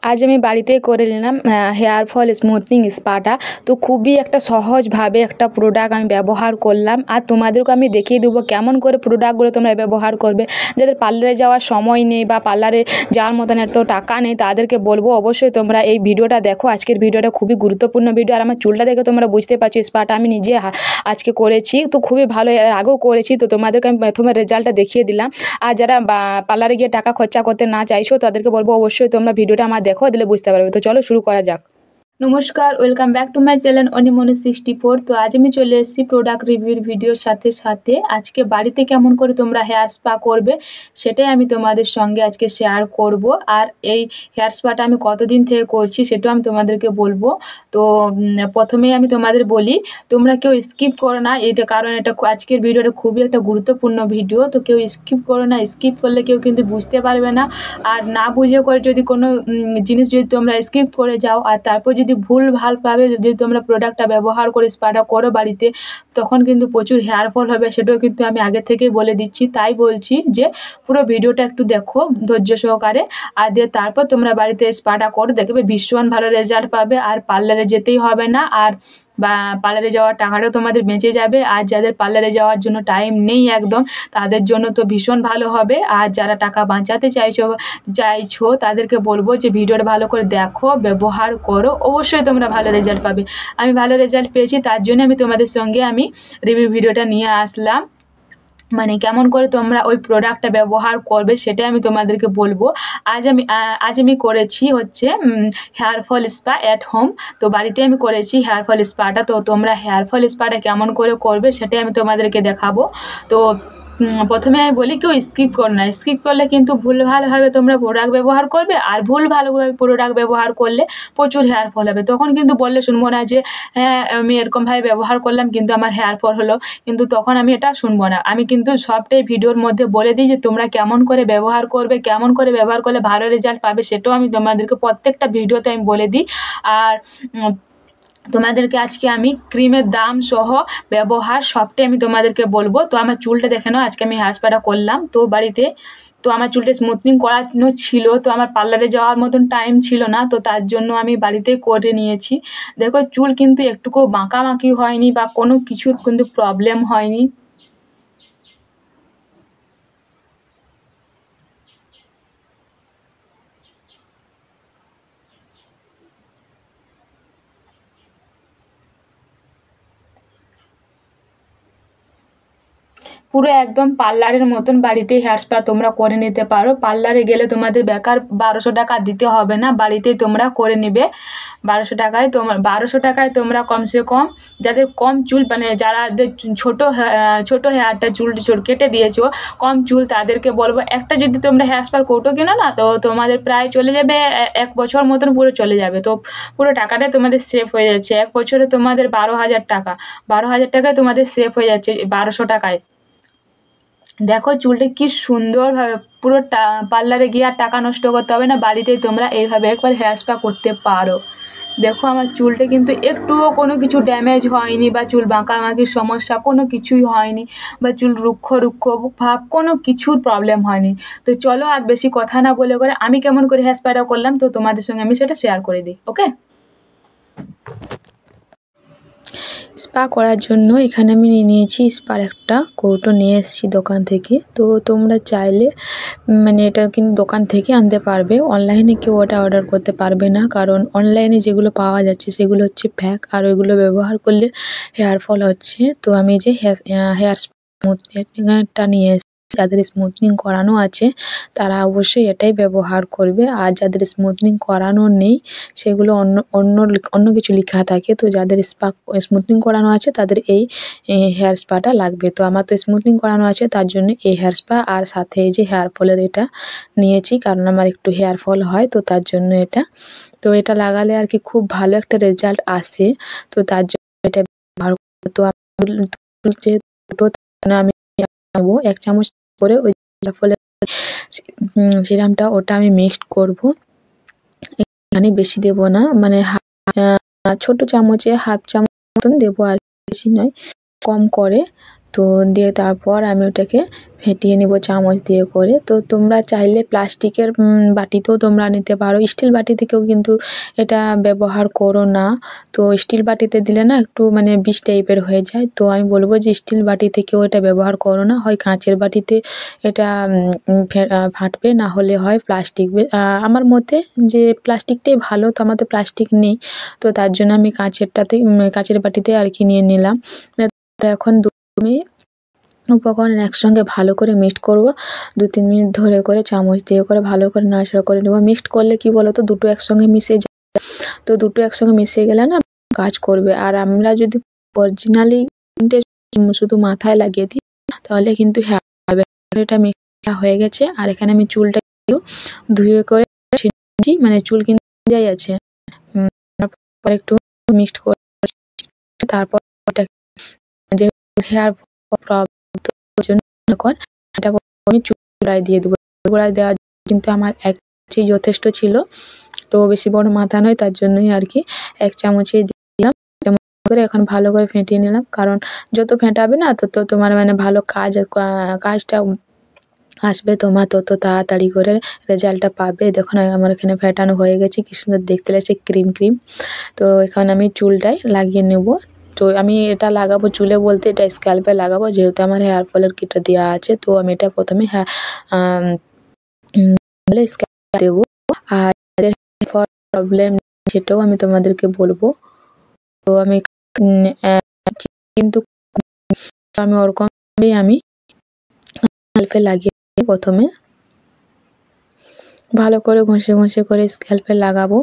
আজ আমি বাড়িতেই করে নিলাম হেয়ার ফল স্মুথনিং স্পাটা। তো খুবই একটা সহজভাবে একটা প্রোডাক্ট আমি ব্যবহার করলাম, আর তোমাদেরকে আমি দেখিয়ে দেবো কেমন করে প্রোডাক্টগুলো তোমরা ব্যবহার করবে। যাদের পার্লারে যাওয়ার সময় নেই বা পার্লারে যাওয়ার মতন এত টাকা নেই, তাদেরকে বলবো অবশ্যই তোমরা এই ভিডিওটা দেখো। আজকের ভিডিওটা খুবই গুরুত্বপূর্ণ ভিডিও। আর আমার চুলটা দেখে তোমরা বুঝতে পারছো স্পাটা আমি নিজে আজকে করেছি, তো খুবই ভালো, এর আগেও করেছি। তো তোমাদেরকে আমি প্রথমে রেজাল্টটা দেখিয়ে দিলাম। আর যারা পার্লারে গিয়ে টাকা খরচা করতে না চাইছো, তাদেরকে বলবো অবশ্যই তোমরা ভিডিওটা আমার দেখো, দিলে বুঝতে পারবে। তো চলো শুরু করা যাক। নমস্কার, welcome back to my channel অনিমনি64। তো আজ আমি চলে এসেছি প্রোডাক্ট রিভিউর ভিডিওর সাথে সাথে আজকে বাড়িতে কেমন করে তোমরা হেয়ার স্পা করবে সেটাই আমি তোমাদের সঙ্গে আজকে শেয়ার করব। আর এই হেয়ার স্পাটা আমি কতদিন থেকে করছি সেটাও আমি তোমাদেরকে বলবো। তো প্রথমেই আমি তোমাদের বলি, তোমরা কেউ স্কিপ করো না, এটা কারণ এটা আজকের ভিডিওটা খুবই একটা গুরুত্বপূর্ণ ভিডিও। তো কেউ স্কিপ করো না, স্কিপ করলে কেউ কিন্তু বুঝতে পারবে না। আর না বুঝে করে যদি কোনো জিনিস যদি তোমরা স্কিপ করে যাও আর তারপর যদি ভুলভালভাবে যদি তোমরা প্রোডাক্টটা ব্যবহার করে স্পাটা করো বাড়িতে, তখন কিন্তু প্রচুর হেয়ার ফল হবে। সেটাও কিন্তু আমি আগে থেকেই বলে দিচ্ছি। তাই বলছি যে পুরো ভিডিওটা একটু দেখো ধৈর্য সহকারে, আর দিয়ে তারপর তোমরা বাড়িতে স্পাটা করে দেখবে ভীষণ ভালো রেজাল্ট পাবে। আর পার্লারে যেতেই হবে না, আর বা পার্লারে যাওয়ার টাকাটাও তোমাদের বেঁচে যাবে। আর যাদের পার্লারে যাওয়ার জন্য টাইম নেই একদম, তাদের জন্য তো ভীষণ ভালো হবে। আর যারা টাকা বাঁচাতে চাইছো তাদেরকে বলবো যে ভিডিওটা ভালো করে দেখো, ব্যবহার করো, অবশ্যই তোমরা ভালো রেজাল্ট পাবে। আমি ভালো রেজাল্ট পেয়েছি, তার জন্য আমি তোমাদের সঙ্গে আমি রিভিউ ভিডিওটা নিয়ে আসলাম। মানে কেমন করে তোমরা ওই প্রোডাক্টটা ব্যবহার করবে সেটাই আমি তোমাদেরকে বলবো। আজ আমি করেছি হচ্ছে hair fall spa at home. তো বাড়িতে আমি করেছি হেয়ার ফল স্পাটা। তো তোমরা হেয়ার ফল স্পাটা কেমন করে করবে সেটাই আমি তোমাদেরকে দেখাবো। তো প্রথমে আমি বলি কেউ স্কিপ করো না, স্কিপ করলে কিন্তু ভুলভালভাবে তোমরা প্রোডাক্ট ব্যবহার করবে। আর ভুলভালভাবে প্রোডাক্ট ব্যবহার করলে প্রচুর হেয়ার ফল হবে। তখন কিন্তু বললে শুনবো না যে হ্যাঁ আমি এরকমভাবে ব্যবহার করলাম কিন্তু আমার হেয়ার ফল হলো, কিন্তু তখন আমি এটা শুনবো না। আমি কিন্তু সবটাই ভিডিওর মধ্যে বলে দিই যে তোমরা কেমন করে ব্যবহার করবে, কেমন করে ব্যবহার করলে ভালো রেজাল্ট পাবে, সেটাও আমি তোমাদেরকে প্রত্যেকটা ভিডিওতে আমি বলে দিই। আর তোমাদেরকে আজকে আমি ক্রিমের দাম সহ ব্যবহার সবটাই আমি তোমাদেরকে বলবো। তো আমার চুলটা দেখে নাও, আজকে আমি হেয়ার স্পাটা করলাম তো বাড়িতে। তো আমার চুলটা স্মুথনিং করানো ছিল, তো আমার পার্লারে যাওয়ার মতন টাইম ছিল না, তো তার জন্য আমি বাড়িতেই করে নিয়েছি। দেখো চুল কিন্তু একটুকু বাঁকাবাঁকি হয়নি বা কোনো কিছুর কিন্তু প্রবলেম হয়নি। পুরো একদম পার্লারের মতন বাড়িতেই হেয়ার স্পা তোমরা করে নিতে পারো। পার্লারে গেলে তোমাদের বেকার 1200 টাকা দিতে হবে না, বাড়িতেই তোমরা করে নেবে। 1200 টাকায় তোমরা কমসে কম, যাদের কম চুল মানে যারা ছোট হেয়ারটা চুল কেটে দিয়েছো কম চুল, তাদেরকে বলবো একটা যদি তোমরা হেয়ার স্পার কৌটো কেনো না, তো তোমাদের প্রায় চলে যাবে 1 বছর মতন পুরো চলে যাবে। তো পুরো টাকাটাই তোমাদের সেভ হয়ে যাচ্ছে। 1 বছরে তোমাদের 12,000 টাকা, 12,000 টাকায় তোমাদের সেভ হয়ে যাচ্ছে 1200 টাকায়। দেখো চুলটা কি সুন্দরভাবে পুরো পার্লারে গিয়ে আর টাকা নষ্ট করতে হবে না, বাড়িতেই তোমরা এইভাবে একবার হেয়ার স্পা করতে পারো। দেখো আমার চুলটা কিন্তু একটুও কোনো কিছু ড্যামেজ হয়নি, বা চুল বাঁকাবাঁকির সমস্যা কোনো কিছুই হয়নি, বা চুল রুক্ষ ভাব কোনো কিছুর প্রবলেম হয়নি। তো চলো আর বেশি কথা না বলে করে আমি কেমন করে হেয়ার স্পাটা করলাম তো তোমাদের সঙ্গে আমি সেটা শেয়ার করে দিই। ওকে, স্পা করার জন্য এখানে আমি নিয়েছি স্পার একটা কৌটো নিয়ে এসেছি দোকান থেকে। তো তোমরা চাইলে মানে এটা কিন্তু দোকান থেকে আনতে পারবে, অনলাইনে কেউ ওটা অর্ডার করতে পারবে না, কারণ অনলাইনে যেগুলো পাওয়া যাচ্ছে সেগুলো হচ্ছে ফেক, আর ওইগুলো ব্যবহার করলে হেয়ার ফল হচ্ছে। তো আমি যে হেয়ার স্মুথনিংটা নিয়ে এসেছি, যাদের স্মুথনিং করানো আছে তারা অবশ্যই এটাই ব্যবহার করবে। আর যাদের স্মুথনিং করানো নেই সেগুলো অন্য কিছু লেখা থাকে। তো যাদের স্মুথনিং করানো আছে তাদের এই হেয়ার স্পাটা লাগবে। তো আমার তো স্মুথনিং করানো আছে, তার জন্য এই হেয়ার স্পা আর সাথে এই যে হেয়ার ফলের এটা নিয়েছি, কারণ আমার একটু হেয়ার ফল হয়, তো তার জন্য এটা। তো এটা লাগালে আর কি খুব ভালো একটা রেজাল্ট আসে, তো তার জন্য এটা ব্যবহার করবো। তো যেহেতু আমি নেবো 1 চামচ করে ওই হেয়ার ফলের সিরামটা, ওটা আমি মিক্সড করবো। এখানে বেশি দেব না, মানে ছোট চামচে 1/2 চামচ মতন দেবো, আর বেশি নয়, কম করে। তো দিয়ে তারপর আমি ওটাকে ফেটিয়ে নিব চামচ দিয়ে করে। তো তোমরা চাইলে প্লাস্টিকের বাটিতেও তোমরা নিতে পারো, স্টিল বাটি থেকেও কিন্তু এটা ব্যবহার করো না। তো স্টিল বাটিতে দিলে না একটু মানে বিষ টাইপের হয়ে যায়। তো আমি বলবো যে স্টিল বাটি থেকেও এটা ব্যবহার করো না, হয় কাঁচের বাটিতে এটা ফাটবে, না হলে হয় প্লাস্টিক। আমার মতে যে প্লাস্টিকটাই ভালো, তো আমার তো প্লাস্টিক নেই, তো তার জন্য আমি কাঁচের বাটিতে আর কি নিয়ে নিলাম। এখন আমি উপকরণ একসঙ্গে ভালো করে মিক্সড করব, 2-3 মিনিট ধরে করে চামচ দিয়ে করে ভালো করে নাড়াচাড়া করে নেব। মিক্সড করলে কি বলো তো, দুটো একসঙ্গে মিশে যায়। তো দুটো একসঙ্গে মিশে গেলে না কাজ করবে। আর আমরা যদি অরিজিনালি শুধু মাথায় লাগিয়ে দিই তাহলে কিন্তু হবে। এটা মিক্সড হয়ে গেছে। আর এখানে আমি চুলটা ধুয়ে করে মানে চুল কিন্তু যাই আছে, তারপর একটু মিক্সড করে তারপর যে হেয়ার প্রবলেম এটা আমি চুলায় দিয়ে দেবো। চুলায় দেওয়া কিন্তু আমার এক যথেষ্ট ছিল, তো বেশি বড় মাথা নয়, তার জন্যই আর কি 1 চামচই দিলাম। তেমন করে এখন ভালো করে ফেটিয়ে নিলাম, কারণ যত ফেটাবে না তত তোমার মানে ভালো কাজটা আসবে তোমার, তত তাড়াতাড়ি করে রেজাল্টটা পাবে। দেখো না আমার এখানে ফেটানো হয়ে গেছে, কি সুন্দর দেখতে লাগছে, ক্রিম। তো এখন আমি চুলটায় লাগিয়ে নেব। তো আমি এটা লাগাবো চুলে বলতে এটা স্ক্যাল্পে লাগাবো, যেহেতু আমার হেয়ার ফলের কিটটা দেওয়া আছে। তো আমি এটা প্রথমে স্ক্যাল্পে দেবো। আর প্রবলেম সেটাও আমি তোমাদেরকে বলবো। তো আমি কিন্তু আমি ওরকমই আমি স্ক্যাল্পে লাগিয়ে প্রথমে ভালো করে ঘষে করে স্ক্যাল্পে লাগাবো।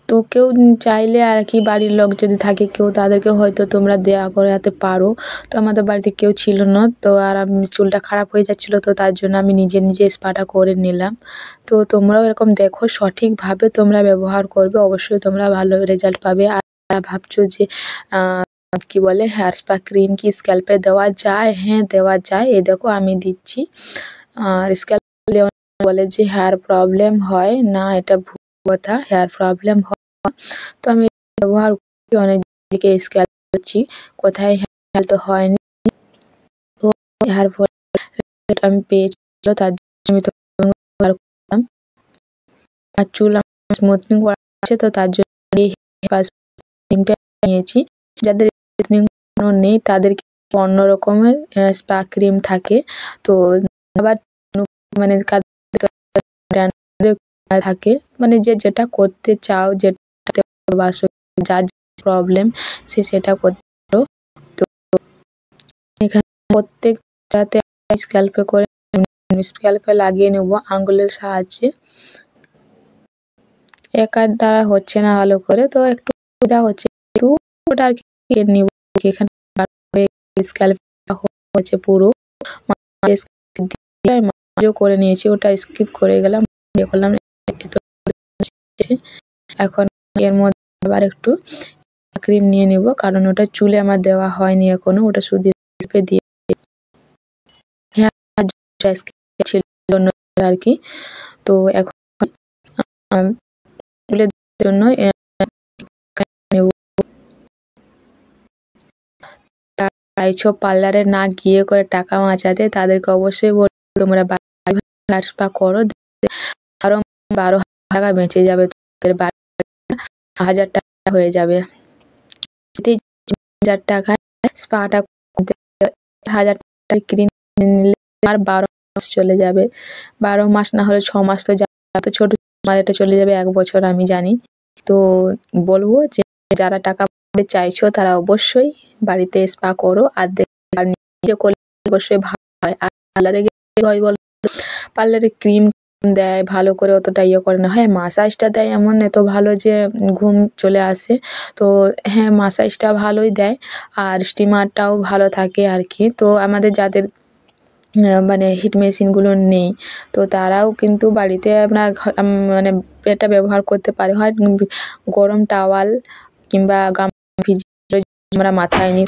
তো কেউ চাইলে আর কি বাড়ির লোক যদি থাকে কেউ, তাদেরকে হয়তো তোমরা দেয়া করাতে পারো। তো আমাদের বাড়িতে কেউ ছিল না, তো আর আমি চুলটা খারাপ হয়ে যাচ্ছিলো, তো তার জন্য আমি নিজে স্পাটা করে নিলাম। তো তোমরাও এরকম দেখো, সঠিকভাবে তোমরা ব্যবহার করবে, অবশ্যই তোমরা ভালো রেজাল্ট পাবে। আর ভাবছো যে কি বলে হেয়ার স্পা ক্রিম কি স্ক্যাল্পে দেওয়া যায়? হ্যাঁ দেওয়া যায়, এই দেখো আমি দিচ্ছি। আর স্ক্যাল্পে বলে যে হেয়ার প্রবলেম হয় না, এটা ভুল কথা, হেয়ার প্রবলেম হয়। তো আমি ব্যবহার করি, অনেক দিকে স্ক্যাল্প করছি, কোথায় হেয়ার তো হয়নি। তো হেয়ার ফল আমি পেয়েছি, তার জন্য আমি তো ব্যবহার করলাম। আর চুল আমার স্মুথনিং করা আছে, তো তার জন্য এই ক্রিমটা নিয়েছি। যাদের স্মুথনিং নেই তাদেরকে অন্য রকমের স্পা ক্রিম থাকে। তো আবার মানে থাকে, মানে যে যেটা করতে চাও, যেটা যার প্রবলেম সে সেটা করতে পারো। তো এখানে প্রত্যেক যাতে স্ক্যাল্পে করে স্ক্যাল্পে লাগিয়ে নেব আঙ্গুলের সাহায্যে। একার দ্বারা হচ্ছে না ভালো করে, তো একটু সুবিধা হচ্ছে, একটু ওটা আর কি নিব। এখানে স্ক্যাল্পে হচ্ছে পুরো করে নিয়েছি, ওটা স্কিপ করে গেলাম, করলাম। এখন এর মধ্যে আবার একটু ক্রিম নিয়ে নেব, কারণ ওটা চুলে আমার দেওয়া হয়নি এখনো, ওটা শুধু দিয়ে ছিল আর কি। তো এখন চুলের জন্য চাইছো পার্লারে না গিয়ে করে টাকা বাঁচাতে, তাদেরকে অবশ্যই বলবো তোমরা হেয়ার স্পা করো, আরো 12,000 টাকা বেঁচে যাবে, 1,000 টাকা হয়ে যাবে। 1,000 টাকায় স্পাটা 1,000 টাকা ক্রিম নিলে আর 12 মাস চলে যাবে। 12 মাস না হলে 6 মাস তো যাবে, ছোট এটা চলে যাবে 1 বছর আমি জানি। তো বলবো যে যারা টাকা চাইছো তারা অবশ্যই বাড়িতে স্পা করো, আর নিজে করলে অবশ্যই ভালো হয়। আর পার্লারে গেলে হয় বলো, পার্লারে ক্রিম দেয় ভালো করে, অতটা ইয়ে করে না। হ্যাঁ মাসাজটা দেয় এমন এত ভালো যে ঘুম চলে আসে। তো হ্যাঁ মাসাজটা ভালোই দেয়, আর স্টিমারটাও ভালো থাকে আর কি। তো আমাদের যাদের মানে হিট মেশিনগুলো নেই, তো তারাও কিন্তু বাড়িতে আমরা মানে এটা ব্যবহার করতে পারে, হয় গরম টাওয়াল কিংবা গামছা ভিজিয়ে আমরা মাথায় নিই,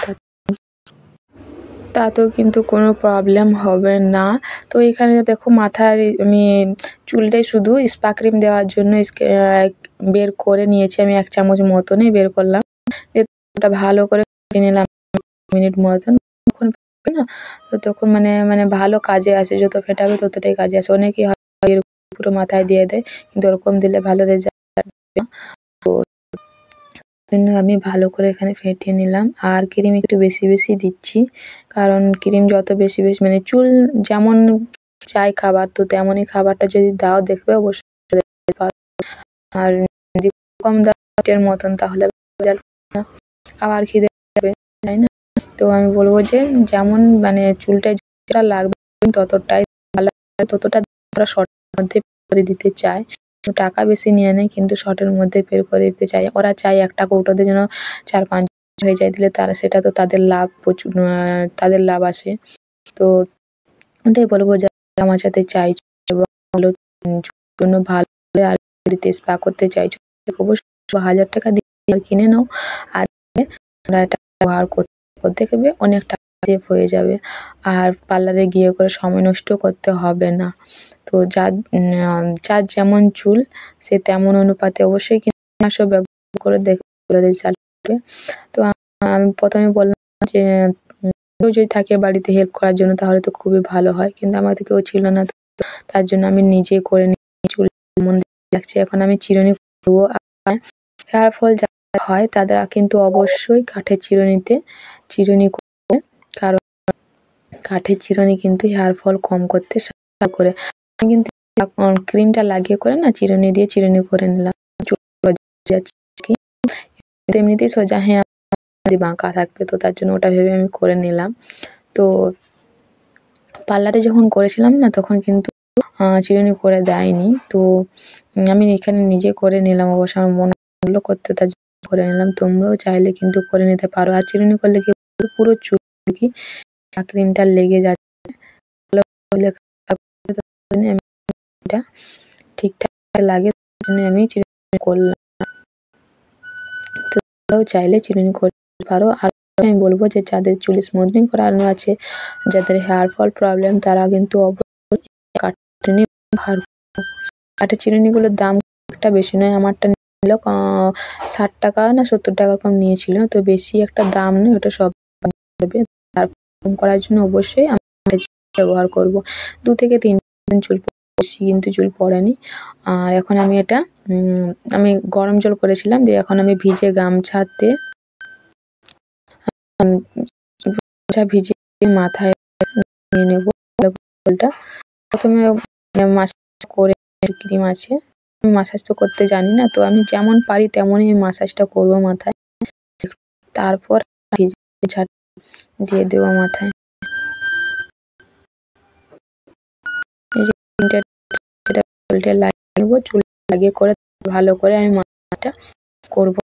তাতেও কিন্তু কোনো প্রবলেম হবে না। তো এখানে দেখো মাথার আমি চুলটাই শুধু স্পা ক্রিম দেওয়ার জন্য বের করে নিয়েছি আমি, 1 চামচ মতনই বের করলাম, ওটা ভালো করে নিলাম মিনিট মতন। না, তো তখন মানে মানে ভালো কাজে আসে, যত ফেটাবে ততটাই কাজে আসে। অনেকেই হয় এরকম পুরো মাথায় দিয়ে দেয়, কিন্তু ওরকম দিলে ভালো রেজাল্ট আসবে না। তো জন্য আমি ভালো করে এখানে ফেটিয়ে নিলাম, আর ক্রিম একটু বেশি বেশি দিচ্ছি, কারণ ক্রিম যত বেশি বেশি মানে চুল যেমন চাই খাবার, তো তেমনই খাবারটা যদি দাও দেখবে অবশ্যই রেজাল্ট পাবে। আর যদি কম দামের মতন তাহলে রেজাল্ট পাবে না, আবার খিদে পাবে, তাই না? তো আমি বলবো যে যেমন মানে চুলটা যেটা লাগবে ততটাই ভালো, ততটা ওরা শর্টের মধ্যে করে দিতে চায়। টাকা বেশি নিয়ে নেয়, কিন্তু শর্টের মধ্যে বের করে দিতে চায়। ওরা চায় একটা কৌটোতে যেন 4-5 হয়ে যায়, দিলে তারা সেটা তো তাদের লাভ প্রচুর, তাদের লাভ আসে। তো ওটাই বলবো যারা বাঁচাতে চাইছো এবং ভালো জন্য ভালো আর স্পা করতে চাইছো, অবশ্যই 1000 টাকা দিয়ে কিনে নাও, আর তোমরা এটা ব্যবহার করতে দেখবে অনেক টাকা সেভ হয়ে যাবে, আর পার্লারে গিয়ে করে সময় নষ্ট করতে হবে না। তো যার যেমন চুল সে তেমন অনুপাতে অবশ্যই কীটনাশক ব্যবহার করে দেখবে রেজাল্ট পাবে। তো আমি প্রথমে বললাম যে কেউ যদি থাকে বাড়িতে হেল্প করার জন্য তাহলে তো খুবই ভালো হয়, কিন্তু আমাদের কেউ ছিল না, তো তার জন্য আমি নিজেই করে নিই। চুল কেমন লাগছে, এখন আমি চিরুনি করবো। আর হেয়ার ফল যারা হয় তারা কিন্তু অবশ্যই কাঠের চিরুনিতে চিরুনি করবে, কারণ কাঠের চিরুনি কিন্তু হেয়ার ফল কম করতে সাহায্য করে। আমি কিন্তু ক্রিমটা লাগিয়ে করে না চিরুনি দিয়ে চিরুনি করে নিলাম, চুল যাচ্ছে কি এমনিতেই সোজা, হ্যাঁ বাঁকা থাকবে, তো তার জন্য ওটা ভেবে আমি করে নিলাম। তো পার্লারে যখন করেছিলাম না তখন কিন্তু চিরুনি করে দেয়নি, তো আমি এখানে নিজে করে নিলাম, অবশ্য আমার মন করলো করতে, তার জন্য করে নিলাম। তোমরাও চাইলে কিন্তু করে নিতে পারো। আর চিরুনি করলে কি পুরো চুল কি ক্রিমটা লেগে যাচ্ছে, ভালো আমি এটা ঠিকঠাক লাগে, আমি চিরুনি করলাম। তো তোমরাও চাইলে চিরুনি করতে পারো। আর আমি বলবো যে যাদের চুল স্মুথনিং করানো আছে, যাদের হেয়ার ফল প্রবলেম, তারা কিন্তু অবশ্যই কাঠের চিরুনিগুলোর দাম একটা বেশি নয়, আমারটা নিল 60 টাকা না 70 টাকা এরকম নিয়েছিল, তো বেশি একটা দাম নেই, ওটা সব পারবে। তার কম করার জন্য অবশ্যই আমি ব্যবহার করব। 2 থেকে 3 দিন চুল বেশি কিন্তু চুল পড়েনি। আর এখন আমি এটা আমি গরম জল করেছিলাম, দিয়ে এখন আমি ভিজে গামছাতে ভিজিয়ে মাথায় নিয়ে নেব জলটা। প্রথমে মাসাজ করে, ক্রিম আছে, আমি মাসাজ তো করতে জানি না, তো আমি যেমন পারি তেমনই মাসাজটা করব মাথায়। তারপর ভিজে ঝাঁট দিয়ে দেবো মাথায়। এই যে ক্রিমটা সেটা চুলটা লাগিয়ে নেবো, চুল লাগিয়ে করে ভালো করে আমি মাথাটা করব।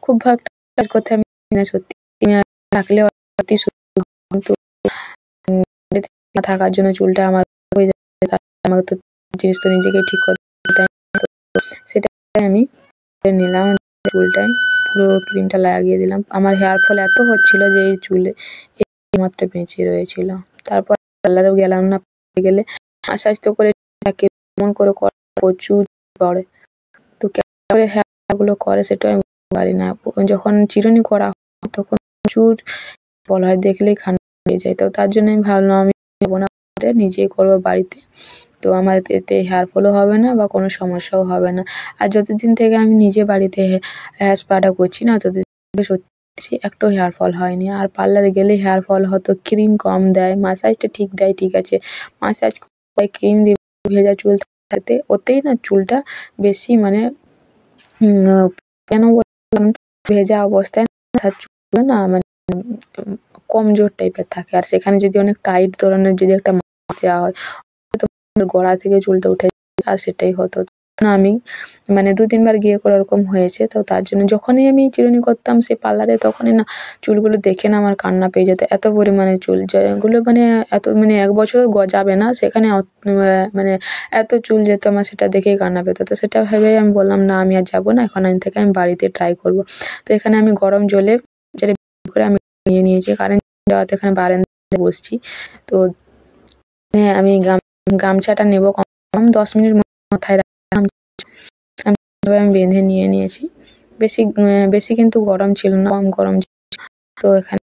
খুব একটা কাজ করতে আমি না সত্যি, থাকলে অতি কিন্তু না থাকার জন্য চুলটা আমার হয়ে যাচ্ছে, আমাকে তো জিনিস তো নিজেকেই ঠিক করতে, তাই তো সেটাই আমি করে নিলাম। চুলটায় পুরো ক্রিমটা লাগিয়ে দিলাম। আমার হেয়ার ফল এত হচ্ছিল যে এই চুলে এইমাত্র বেঁচে রয়েছিল। তারপর পার্লারেও গেলাম না, গেলে মাসাজ তো করে থাকে, কেমন করে প্রচুর পড়ে, তো কেমন করে হেয়ার গুলো করে সেটাও আমি বুঝতে পারি না। যখন চিরুনি করা হয় তখন প্রচুর বলা হয়, দেখলেই খারাপ হয়ে যায়। তো তার জন্য আমি ভাবলাম আমি না করে নিজেই করবো বাড়িতে, তো আমার এতে হেয়ার ফলও হবে না বা কোনো সমস্যাও হবে না। আর যতদিন থেকে আমি নিজে বাড়িতে হেয়ার স্পাটা করছি না, ততদিন থেকে সত্যি একটু হেয়ার ফল হয়নি। আর পার্লারে গেলে হেয়ার ফল হতো, ক্রিম কম দেয়, মাসাজটা ঠিক দেয়, ঠিক আছে, মাসাজ ক্রিম দিয়ে ভেজা চুল থাকতে ওতেই না চুলটা বেশি মানে কেন বললাম, ভেজা অবস্থায় চুল না মানে কমজোর টাইপের থাকে, আর সেখানে যদি অনেক টাইট ধরনের যদি একটা দেওয়া হয়, হয়তো গোড়া থেকে চুলটা উঠে যায়, আর সেটাই হতো না। আমি মানে 2-3 বার গিয়ে করে ওরকম হয়েছে, তো তার জন্য যখনই আমি চিরুনি করতাম সেই পার্লারে, তখনই না চুলগুলো দেখে না আমার কান্না পেয়ে যেত, এত পরিমাণে চুল, যেগুলো মানে এত মানে 1 বছরও গজাবে না, সেখানে মানে এত চুল যেত আমার, সেটা দেখেই কান্না পেত। তো সেটা ভেবেই আমি বললাম না আমি আর যাবো না, এখন আমি থেকে আমি বাড়িতে ট্রাই করব। তো এখানে আমি গরম জলে করে আমি নিয়ে নিয়েছি, কারেন্ট যাওয়াতে এখানে বারান্দায় বসছি। তো আমি গামছাটা নেব কম 10 মিনিট মাথায় রাখলাম, আমি বেঁধে নিয়ে নিয়েছি। বেশি কিন্তু গরম ছিল না, কম গরম ছিল। তো এখানে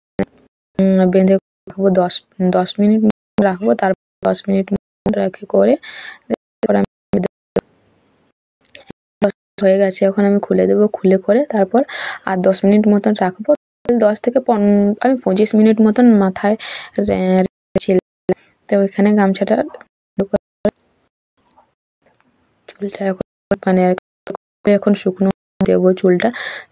বেঁধে রাখবো 10 মিনিট রাখবো, তারপর 10 মিনিট রেখে করে তারপর আমি হয়ে গেছে, এখন আমি খুলে দেবো। খুলে করে তারপর আর 10 মিনিট মতন রাখবো। 10 থেকে আমি 25 মিনিট মতন মাথায় রেখেছিলাম। তো এখানে গামছাটা চুলটা মানে এখন শুকনো দেবো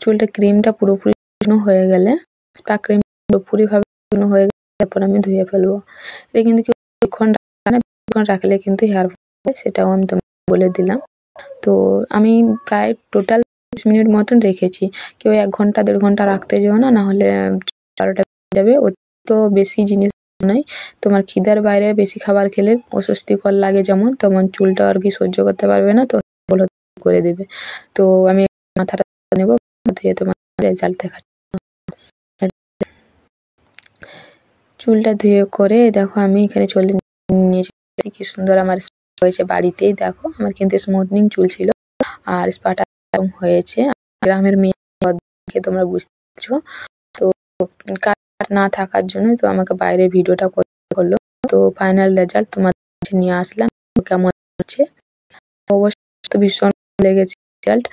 চুলটা ক্রিমটা পুরোপুরি শুকনো হয়ে গেলে, স্পা ক্রিম পুরোপুরিভাবে শুকনো হয়ে গেলে তারপর আমি ধুয়ে ফেলবো। এটা কিন্তু কিছুক্ষণ রাখলে কিন্তু হেয়ার ফল হয়, সেটাও আমি তোমাকে বলে দিলাম। তো আমি প্রায় টোটাল 20 মিনিট মতন রেখেছি। কেউ 1 ঘন্টা 1.5 ঘন্টা রাখতে যেও না, নাহলে চারোটা যাবে। তো বেশি জিনিস নয়, তোমার খিদের বাইরে বেশি খাবার খেলে অস্বস্তিকর লাগে যেমন, তেমন চুলটা আর কি সহ্য করতে পারবে না, তো করে দেবে। তো আমি মাথাটা নেবো, ধুয়ে তোমার রেজাল্ট দেখাচ্ছি। চুলটা ধুয়ে করে দেখো আমি এখানে চলে নিয়েছি, কি সুন্দর আমার হয়েছে বাড়িতেই। দেখো আমার কিন্তু স্মুথনিং চুল ছিল, আর স্পাটা হয়েছে। গ্রামের মেয়ে তোমরা বুঝতে পারছো। তো কাজ না থাকার জন্য তো আমাকে বাইরে ভিডিওটা করতে হলো। তো ফাইনাল রেজাল্ট তোমাদের কাছে নিয়ে আসলাম, কেমন আছে অবশ্যই। তো ভীষণ লেগেছে রেজাল্ট।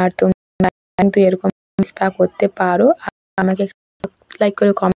আর তোমরা কিন্তু এরকম স্পা করতে পারো। আমাকে লাইক করে কমেন্ট